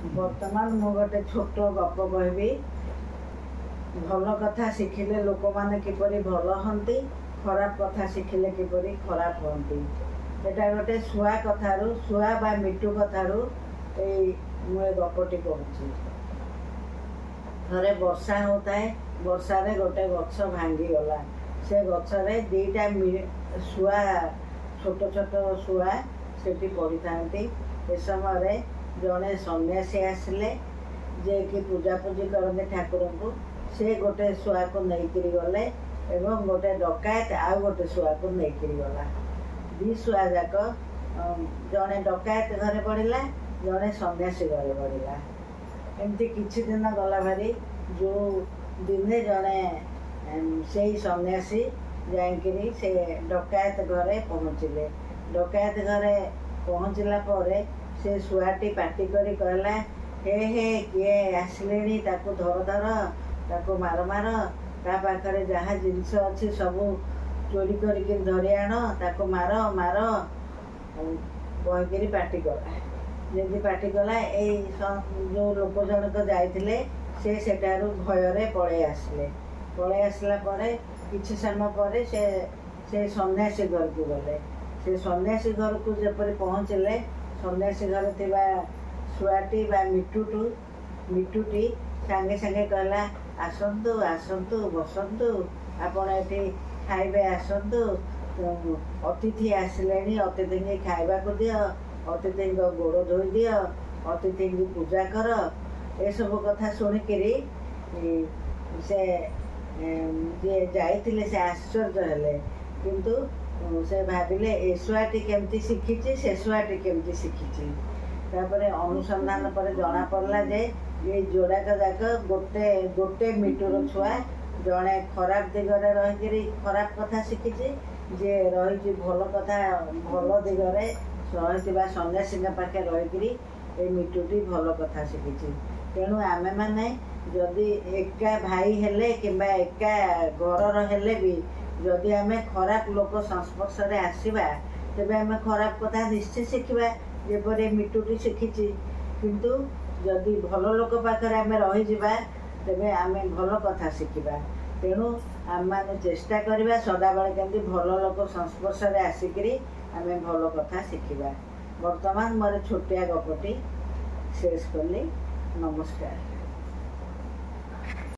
बर्तमान मु गोटे छोट गप कहबी। भल कथा शिखिले लोक मैंने किपरि भल हंती, खराब कथा शिखिले किपरि खराब हंती। एटा गोटे शुआ कथारू शुआ बा मिटू कथारू मुझे गपटी कहूँ। थरे वर्षा होता है, वर्षा रे गोटे गछ भांगी गला। से गछरे दीटा शुआ छोट छोट शुआ सेठी पड़ी थांती। ए समय जड़े सन्यासी आसिले जे कि पूजा पूजी करते ठाकुर को। से गोटे शुआ को नहीं गले एवं गोटे डकायत आउ गोटे शुआ को नहीं गला। दी शुआ जाक जड़े डकायत घरे पड़ा, जड़े सन्यासी घरे पड़ा। एमती किछि दिन गला भारी। जो दिने जड़े से सन्यासी जाकि से डकायत घरे पहुँचले। डकायत घरे पहुँचला परे से शुआटी पाटी करी कहला, हे हे किए आसिलेनी, ताकू धर धर, ताकू मार मार, ता पाखरे जहाँ जिनस अच्छी सबू चोरी करके धरी आण, ताकू मार मार कहकरी पाटी कला। जमी पाटी कला जो लोक जनक जाइथिले से सेठारू भयरे पळे आसिले। पळे आसला परे किछि समय परे से सन्यासी घर को गले। से सन्यासी घर को जपरी पहुँचले, सन्यासी घर थिबा शुआटी बा मिटुटी सांगे सांगे कहला, आसंतु आसंतु बसंतु, आपण एठी खाइबे आसंतु, अतिथि आसिलेनी, अतिथि की खाइबा को दियो, अतिथि को गोड़ धोई दियो, अतिथि की पूजा कर। ए सब कथा शुणिकी से जे जाइथिले से आश्चर्य हेले। किंतु से भाविले ए शुआटी केमती शिखिची, से शुआटी केमती शिखिची। तापरे अनुसंधान पर जना पड़ला जे ये जोड़ाक जाक गोटे गोटे मिटुर छुआ। जड़े खराब दिगरे रही खराब कथा शिखिची, जे रही भल कथा भल दिगरे रही सन्यासी पाखे रही ए मिटुटी भल कथा शिखिची। तेणु आमे माने जदि एका भाई हेले किंबा एका घर हेले भी जदि आमे खराब लोक संस्पर्श रे आसीबा, तेबे आमे खराब कथा निश्चय शिखिबा जेपरि मिटुटी शिखिची। किंतु जदि भल लोक पाखरे आमे रही जिबा, तेबे आमे भल कथा शिखिबा। तेणु आम माने चेष्टा करिबा सदाबेले केमती भल लोक संस्पर्श रे आसिकरी आमे भल कथा शिखिबा। वर्तमान मोर छोटिया गपटी शेष कली। नमस्कार।